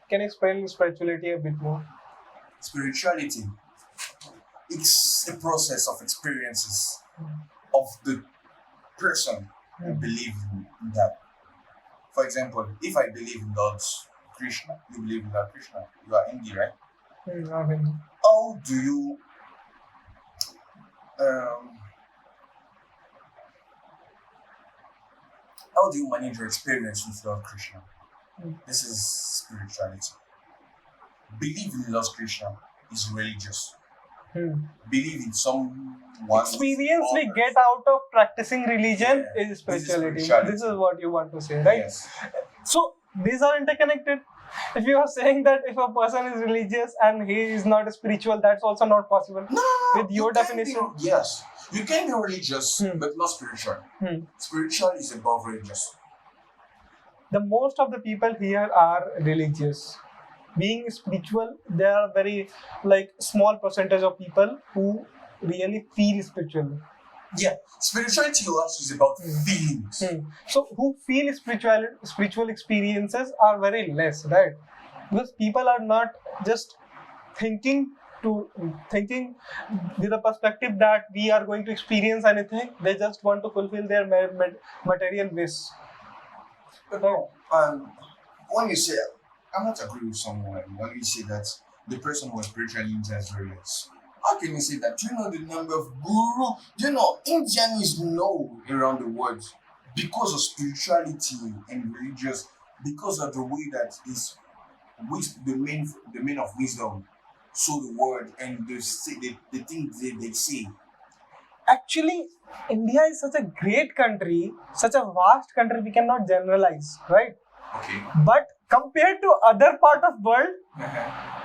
Can you explain spirituality a bit more? Spirituality, it's a process of experiences of the person who believes in that. For example, if I believe in Lord Krishna, you believe in Lord Krishna, you are Hindi, right? I'm Hindu. How do you manage your experience with Lord Krishna? This is spirituality. Believe in Lord Krishna is religious. believe in some experience we get out of practicing religion is spirituality. This is what you want to say, right? Yes. So these are interconnected. If you are saying that if a person is religious and he is not spiritual, that's also not possible. No, with your definition. Yes, you can be religious but not spiritual. Spiritual is above religious. The most of the people here are religious. Being spiritual, there are very small percentage of people who really feel spiritual. Yeah, spirituality also is about feelings. So who feel spiritual experiences are very less, right? Because people are not just thinking with a perspective that we are going to experience anything. They just want to fulfill their material wish. But when you say, I'm not agree with someone when you say that the person who is spiritually intense very less. How can you say that? Do you know the number of guru? Do you know Indians know around the world because of spirituality and religious, because of the way that is the main of wisdom, so the word and the things they say. Actually, India is such a great country, such a vast country. We cannot generalize, right? Okay. But compared to other part of world,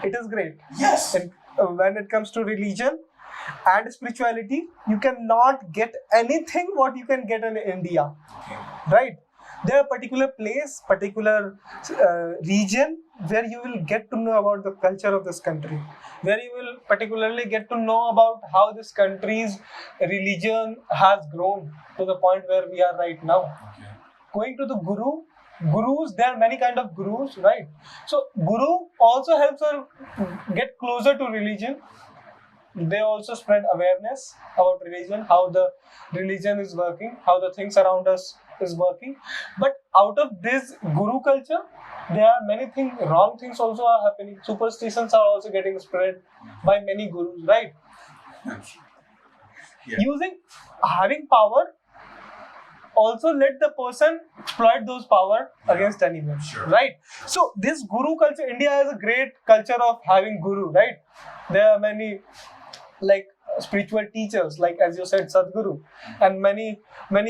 it is great. Yes. And when it comes to religion and spirituality, you cannot get anything what you can get in India, right? There are particular place, particular region where you will get to know about the culture of this country, where you will particularly get to know about how this country's religion has grown to the point where we are right now. Going to the gurus, there are many kind of gurus, right? So guru also helps us get closer to religion. They also spread awareness about religion, how the religion is working, how the things around us is working. But out of this guru culture, there are many wrong things also are happening. Superstitions are also getting spread by many gurus, right? Having power, also let the person exploit those power against anyone, right? So this guru culture, India has a great culture of having guru, right? There are many spiritual teachers, like as you said, Sadguru, and many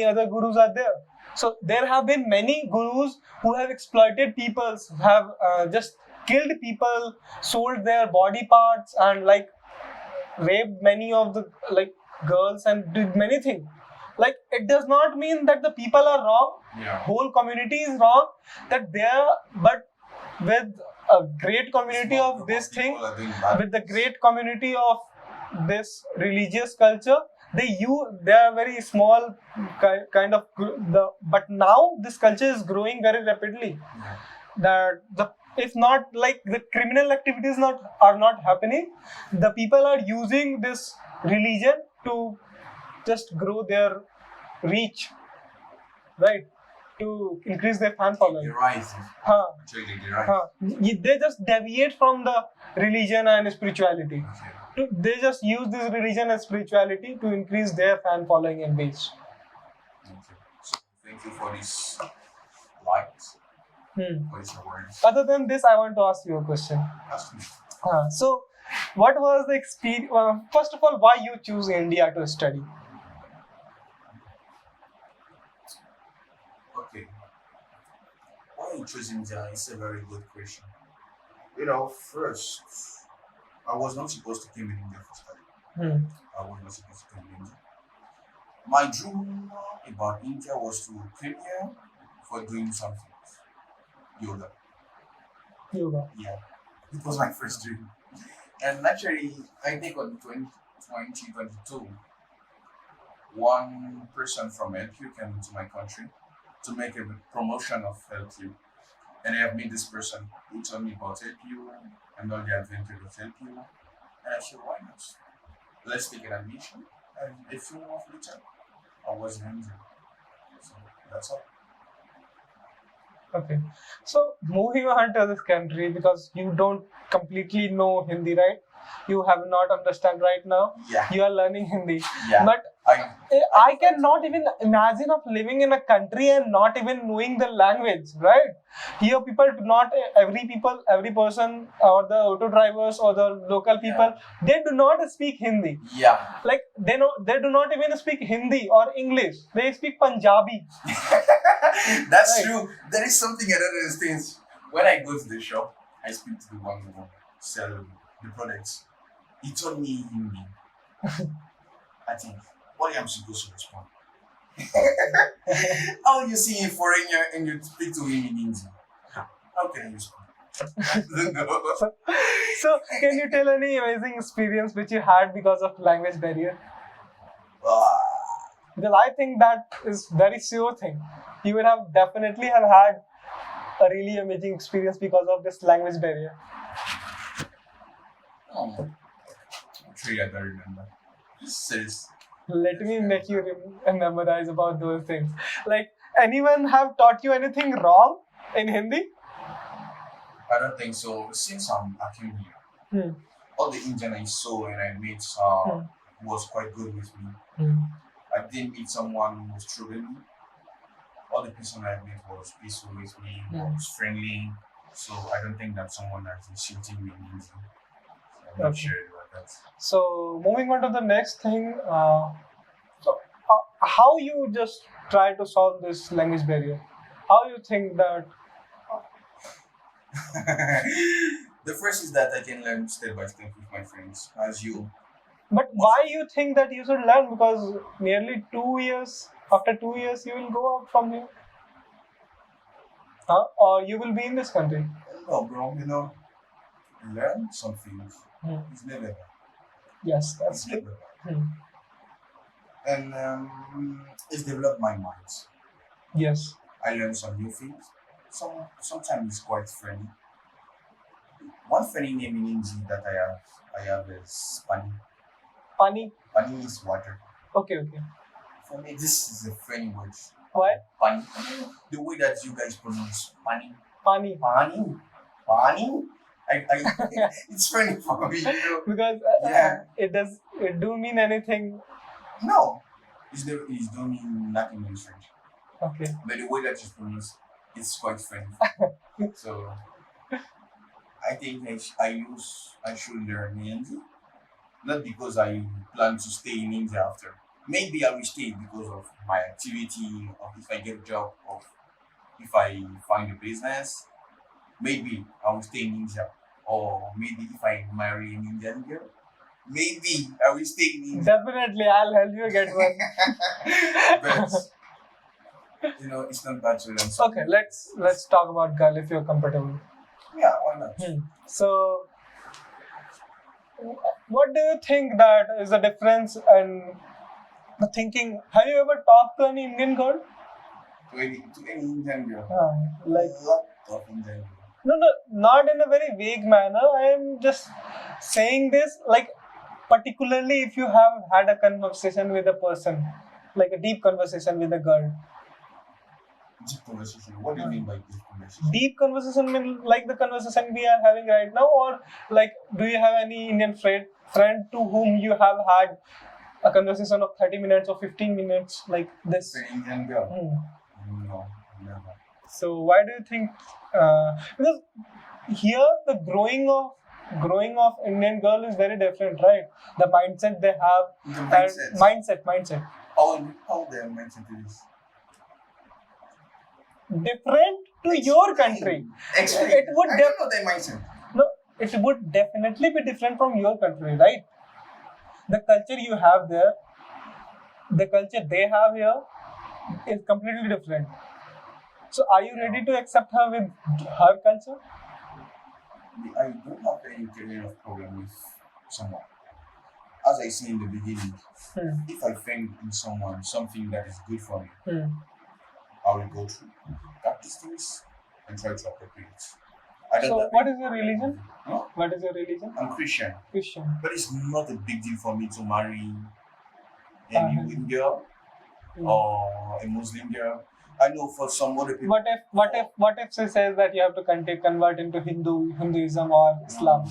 other gurus are there. So there have been many gurus who have exploited people, have just killed people, sold their body parts, and raped many of the girls and did many things. It does not mean that the people are wrong. Whole community is wrong. But with a great community of this thing, with the great community of this religious culture, they are very small kind of but now this culture is growing very rapidly. If not the criminal activities are not happening, the people are using this religion to just grow their reach, right? To increase their fan following. You're right. They just deviate from the religion and spirituality. They just use this religion and spirituality to increase their fan following and base. So thank you for this likes. For this awareness. Other than this, I want to ask you a question. Ask me. So, what was the experience? First of all, why you choose India to study? Okay. Why you choose India is a very good question. First, I was not supposed to come in India for study. I was not supposed to come in India. My dream about India was to come here for doing something. Yoga. Yeah. It was my first dream. And actually, I think on 2022, one person from LQ came into my country to make a promotion of LQ. And I have met this person who told me about LQ and all the advantage of LQ. And I said, why not? Let's take an admission. And a few months later, I was in India. So that's all. Okay. So moving on to this country, because you don't completely know Hindi, right? You have not understand right now. Yeah. You are learning Hindi. Yeah. But I cannot even imagine of living in a country and not even knowing the language, right? Here people do not, every person or the auto drivers or the local people, they do not speak Hindi. Yeah. Like they do not even speak Hindi or English. They speak Punjabi. That's Right. true. There is something I don't understand. When I go to the shop, I speak to the one who sell the products. He told me Hindi. I think, what am I supposed to respond? How you see a foreigner and you speak to him in Hindi? How can I respond? I don't know. So can you tell any amazing experience which you had because of language barrier? Because I think that is very sure thing. You would have definitely have had a really amazing experience because of this language barrier. Actually, I don't remember. Says. Let me make you memorize about those things. Like, anyone have taught you anything wrong in Hindi? I don't think so. Since I came here, all the Indian I saw and I met was quite good with me. I didn't meet someone who was struggling. All the person I met was peaceful with me, was friendly. So I don't think that someone has insulting me in Hindi. I'm not sure about that. So moving on to the next thing, how you just try to solve this language barrier? How you think that? The first is that I can learn step by step with my friends, as you. But why you think that you should learn? Because nearly 2 years, after 2 years, you will go out from here. Or you will be in this country. No, bro, learn some things. It's never bad. Yes, that's It's true. never bad. And it's developed my mind. Yes. I learn some new things. Sometimes it's quite funny. One funny name in Hindi that I have is Pani. Pani. Pani is water. Okay. For me, this is a funny word. Why? Pani. The way that you guys pronounce Pani. Pani. Pani. It's funny for me, Because it do mean anything. No, it don't mean nothing in French. Okay. But the way that you pronounce, it's quite funny. So I think I should learn Hindi. Not because I plan to stay in India after. Maybe I will stay because of my activity, or if I get a job, or if I find a business. Maybe I will stay in India. Or maybe if I marry an Indian girl, maybe I will stay in India. Definitely, I'll help you get one. But it's not bad to learn. Okay, let's talk about girl if you're comfortable. Yeah, why not? So, what do you think that is the difference in the thinking? Have you ever talked to any Indian girl? To any Indian girl. Like A lot of Indian girl. No, not in a very vague manner. I am just saying this, like, particularly if you have had a conversation with a person, like a deep conversation with a girl. Deep conversation. What do you mean by deep conversation? Deep conversation mean like the conversation we are having right now, or like, do you have any Indian friend to whom you have had a conversation of 30 minutes or 15 minutes like this? An Indian girl? No, never. So why do you think? Because here the growing of Indian girl is very different, right? The mindset they have. The Mindset. How their mindset is different to your country. Explain. It would I don't know their mindset. No, it would definitely be different from your country, right? The culture you have there, the culture they have here is completely different. So are you ready to accept her with her culture? I don't have any kind of problem with someone. As I said in the beginning, if I find in someone something that is good for me, I will go through, practice things, and try to appropriate. So what is your religion? Huh? What is your religion? I'm Christian. Christian. But it's not a big deal for me to marry an Indian girl or a Muslim girl. I know for some other people. What if she says that you have to convert into Hinduism or Islam?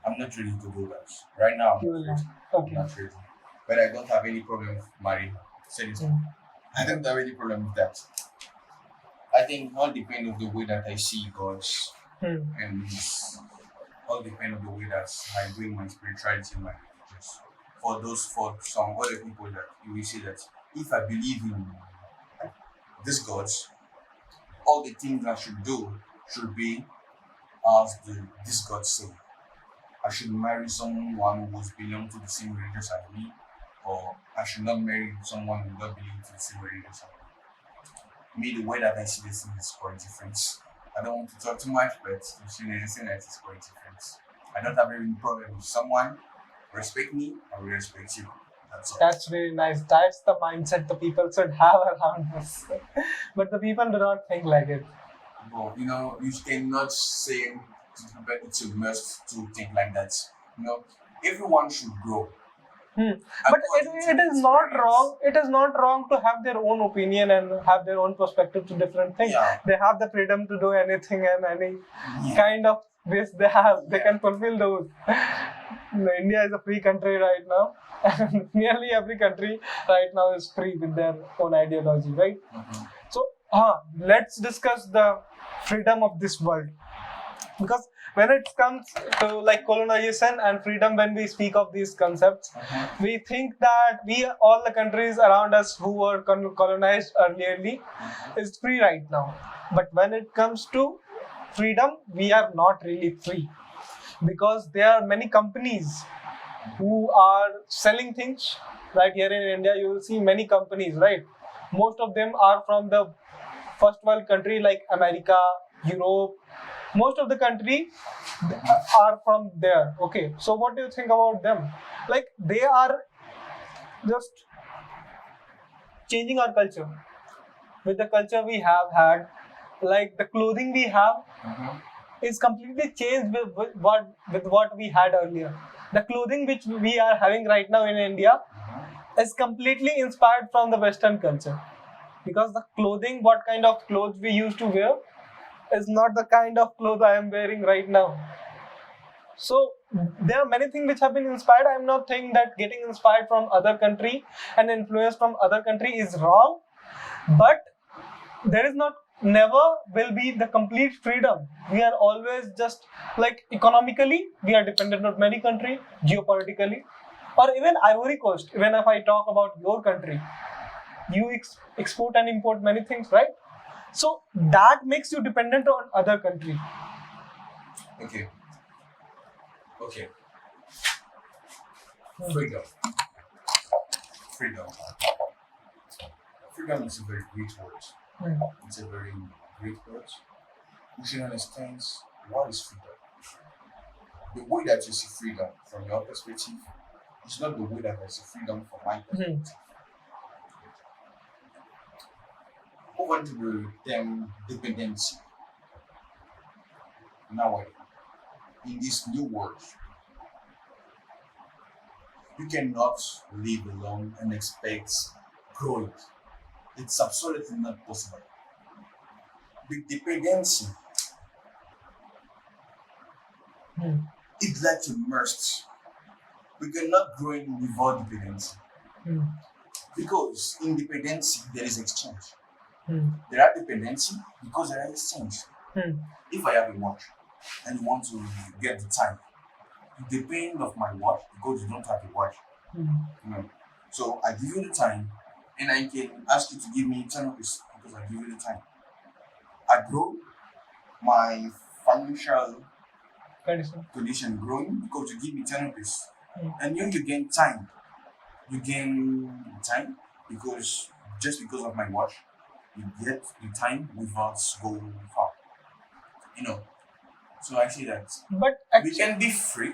I'm not ready to do that right now. You will not. Okay. I'm not ready. but I don't have any problem with marrying. Seriously. I don't have any problem with that. I think all depends on the way that I see God, and all depends on the way that I bring my spirituality and my religious. For some other people that you will say that if I believe in this gods, all the things I should do should be as this God say. I should marry someone who belongs to the same religion as me, or I should not marry someone who does not belong to the same religion as me. The way that I see this thing is quite different. I don't want to talk too much, but you see the thing that is quite different. I don't have any problem with someone. Respect me, I will respect you. That's all. That's really nice. That's the mindset the people should have around us. But the people do not think like it. But you cannot say but it's a must to think like that. Everyone should grow. But it is not wrong. It is not wrong to have their own opinion and have their own perspective to different things. Yeah. They have the freedom to do anything and any kind of wish they have. They can fulfill those. India is a free country right now. And nearly every country right now is free with their own ideology, right? So, let's discuss the freedom of this world. Because when it comes to like colonization and freedom, when we speak of these concepts, we think that all the countries around us who were colonized earlierly is free right now. But when it comes to freedom, we are not really free, because there are many companies who are selling things. Right here in India, you will see many companies, right? Most of them are from the first world country like America, Europe. Most of the country are from there. Okay, so what do you think about them? Like, they are just changing our culture with the culture we have had. Like, the clothing we have is completely changed with what we had earlier. The clothing which we are having right now in India is completely inspired from the Western culture, because the clothing, what kind of clothes we used to wear, is not the kind of clothes I am wearing right now. So there are many things which have been inspired. I am not saying that getting inspired from other country and influence from other country is wrong, but there is never will be the complete freedom. We are always just like economically, we are dependent on many countries, geopolitically, or even Ivory Coast. Even if I talk about your country, you export and import many things, right? So that makes you dependent on other country. Okay. Freedom. Freedom is a very great word. It's a very great word. We should understand what is freedom. The way that you see freedom from your perspective is not the way that I see freedom from my perspective. Over to the term dependency. Now, in this new world, you cannot live alone and expect growth. It's absolutely not possible. The dependency is like immersed. We cannot grow without dependency. Because in dependency, there is exchange. There are dependency because there are exchange. If I have a watch and you want to get the time, you depend on my watch because you don't have a watch. So I give you the time, and I can ask you to give me 10 rupees because I give you the time. I grow my financial condition growing because you give me 10 rupees. And you gain time. You gain time because just because of my watch, you get the time without going far. So I see that. But we can be free.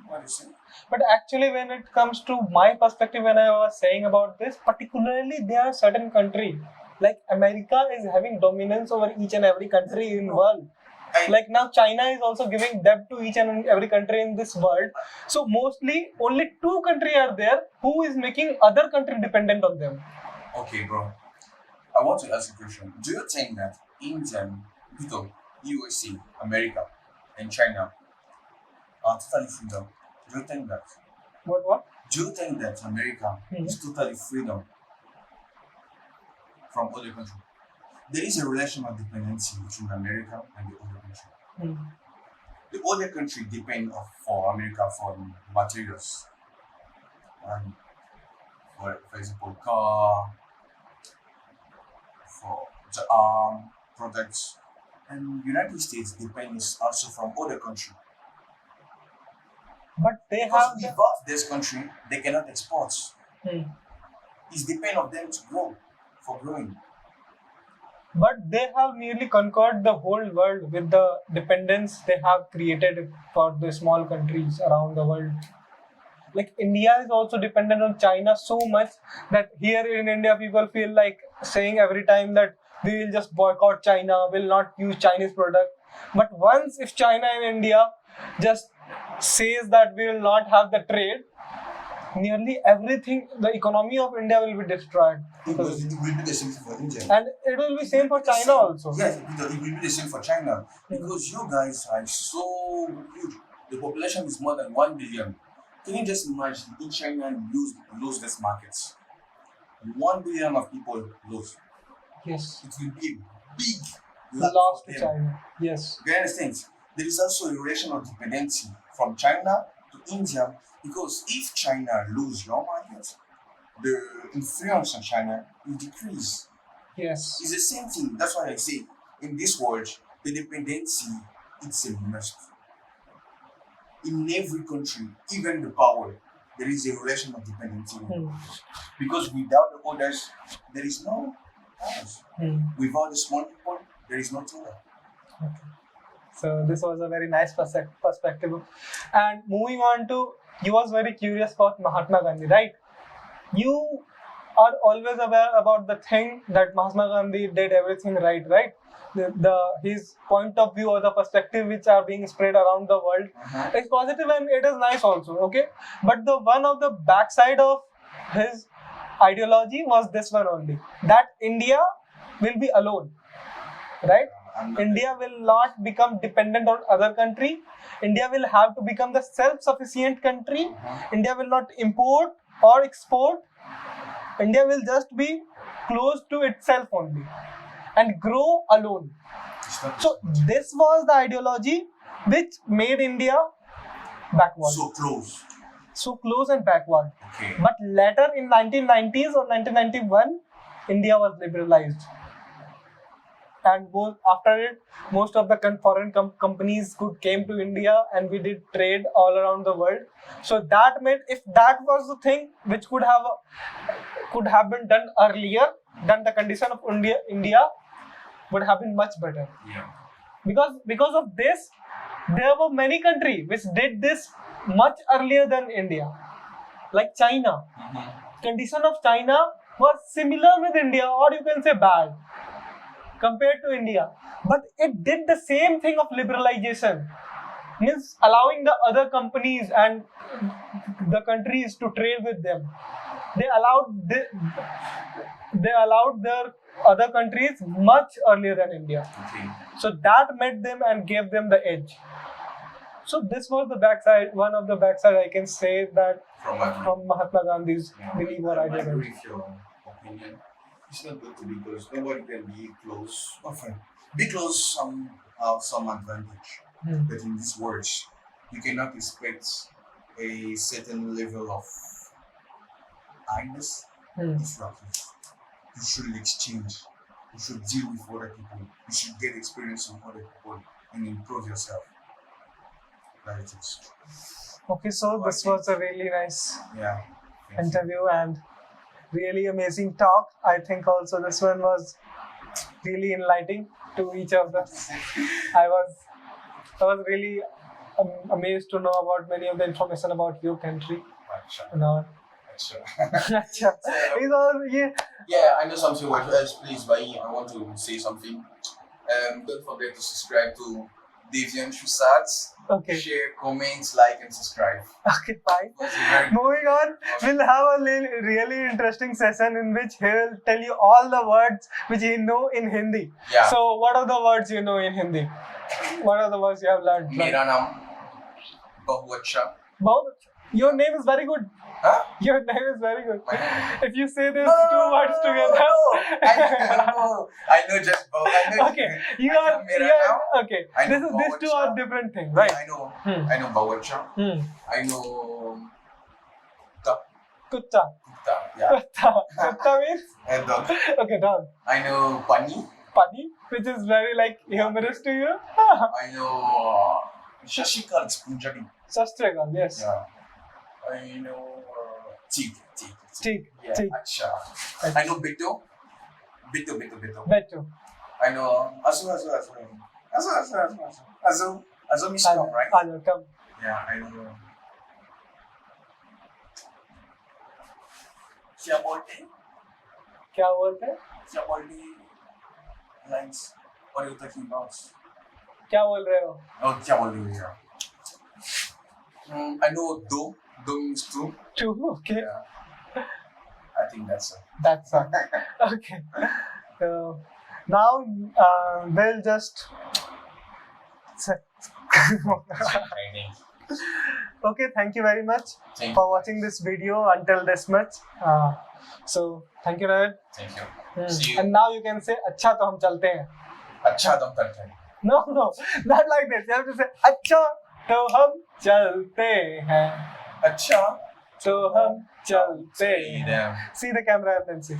What is it? But actually, when it comes to my perspective, when I was saying about this, particularly there are certain countries like America is having dominance over each and every country in the world. Like now, China is also giving debt to each and every country in this world. So mostly, only 2 countries are there who is making other countries dependent on them. Okay, bro. I want to ask a question. Do you think that India, USA, America, and China are totally freedom? Do you think that? What? Do you think that America is totally freedom from other countries? There is a relation of dependency between America and the other country. The other country depend for America for materials, and for example, car, for the arm products, and United States depends also from other country. But they Because have without this country, they cannot export. It's depend on them to grow, for growing. But they have nearly conquered the whole world with the dependence they have created for the small countries around the world. Like India is also dependent on China so much that here in India people feel like saying every time that we will just boycott China, will not use Chinese product. But once if China and India just says that we will not have the trade, nearly everything, the economy of India will be destroyed. It will be the same for India. And it will be same for China also. Yes, it will be the same for China. Because you guys are so huge. The population is more than 1 billion. Can you just imagine if China lose this markets? 1 billion of people lose. Yes. It will be a big loss to China. Yes. You understand? There is also a relation of dependency from China to India, because if China lose your market, the influence on China will decrease. Yes. It's the same thing. That's why I say in this world, the dependency it's a must. In every country, even the power, there is a relation of dependency. Because without the others, there is no powers. Without the small people, there is no power. Okay. So this was a very nice perspective. And moving on to, you was very curious about Mahatma Gandhi, right? You are always aware about the thing that Mahatma Gandhi did everything right? His point of view or the perspective which are being spread around the world is positive and it is nice also, okay? But the one of the backside of his ideology was this one only, that India will be alone, right? India will not become dependent on other country. India will have to become the self-sufficient country. India will not import or export. India will just be close to itself only and grow alone. So this was the ideology which made India backward. So close and backward. Okay. But later in 1990s or 1991, India was liberalized. And after it, most of the foreign companies came to India and we did trade all around the world. So that meant if that was the thing which could have been done earlier, then the condition of India would have been much better. Yeah. Because of this, there were many countries which did this much earlier than India. Like China. Condition of China was similar with India, or you can say bad, compared to India. But it did the same thing of liberalization, means allowing the other companies and the countries to trade with them. They allowed their other countries much earlier than India. Okay. So that made them and gave them the edge. So this was the backside, one of the backside I can say that from Mahatma Gandhi's belief or I ideology. agree with your opinion. It's not good to be close. Nobody can be close. Often. Be close have some advantage. But in these words, you cannot expect a certain level of kindness. It's rough. You should exchange. You should deal with other people. You should get experience from other people and improve yourself. That it is. Okay, so this was a really nice interview and really amazing talk. I think also this one was really enlightening to each of us. I was really amazed to know about many of the information about your country. And all. Yeah, I know something about us. Please, Bai, I want to say something. Don't forget to subscribe to Divyaarth Sarth. Okay. Share, comment, like, and subscribe. Okay, fine. Moving on, we'll have a really interesting session in which he will tell you all the words which he know in Hindi. Yeah. So, what are the words you know in Hindi? What are the words you have learned? Mera naam bahut acha. Bahut acha. Your name is very good. Huh? Your name is very good. My name? If you say these two words together. I know just both. I know. Okay, you I are. know Mera now. Okay, I know these two are Bawacha. different things, right? I know. Hmm. I know Bawacha. I know Kutta. Kutta. Yeah. Kutta means And dog. okay, dog. I know Pani. Funny, which is very like humorous to you. I know Shashikal. It's Punjabi. Sastrikal, yes. Yeah. I know Tig. Tig. Yeah. Tig. Acha. I know Beto. Beto. Beto. I know Azu means come, right? Azu, come. Yeah, I know. क्या बोलते lines? What are you talking about? क्या बोल रहे हो? Oh, क्या बोल रही हो? I know do means two. Two, okay. Yeah. I think that's it. That's all. Okay. So now we'll just. Okay, thank you very much for watching this video until this much. So thank you, Ravid. Thank you. See you. And now you can say, "अच्छा तो हम चलते हैं." अच्छा तो हम चलते हैं. No, not like this. You have to say, "अच्छा तो हम चलते हैं." अच्छा तो हम चलते हैं. See the camera and then see.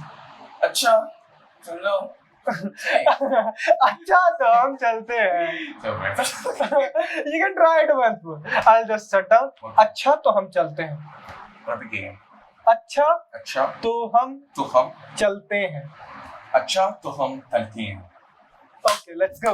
अच्छा चलो. अच्छा तो हम चलते हैं. You can try it once more. I'll just shut down. अच्छा तो हम चलते हैं. What again? अच्छा तो हम चलते हैं. अच्छा तो हम चलते हैं. Okay, let's go.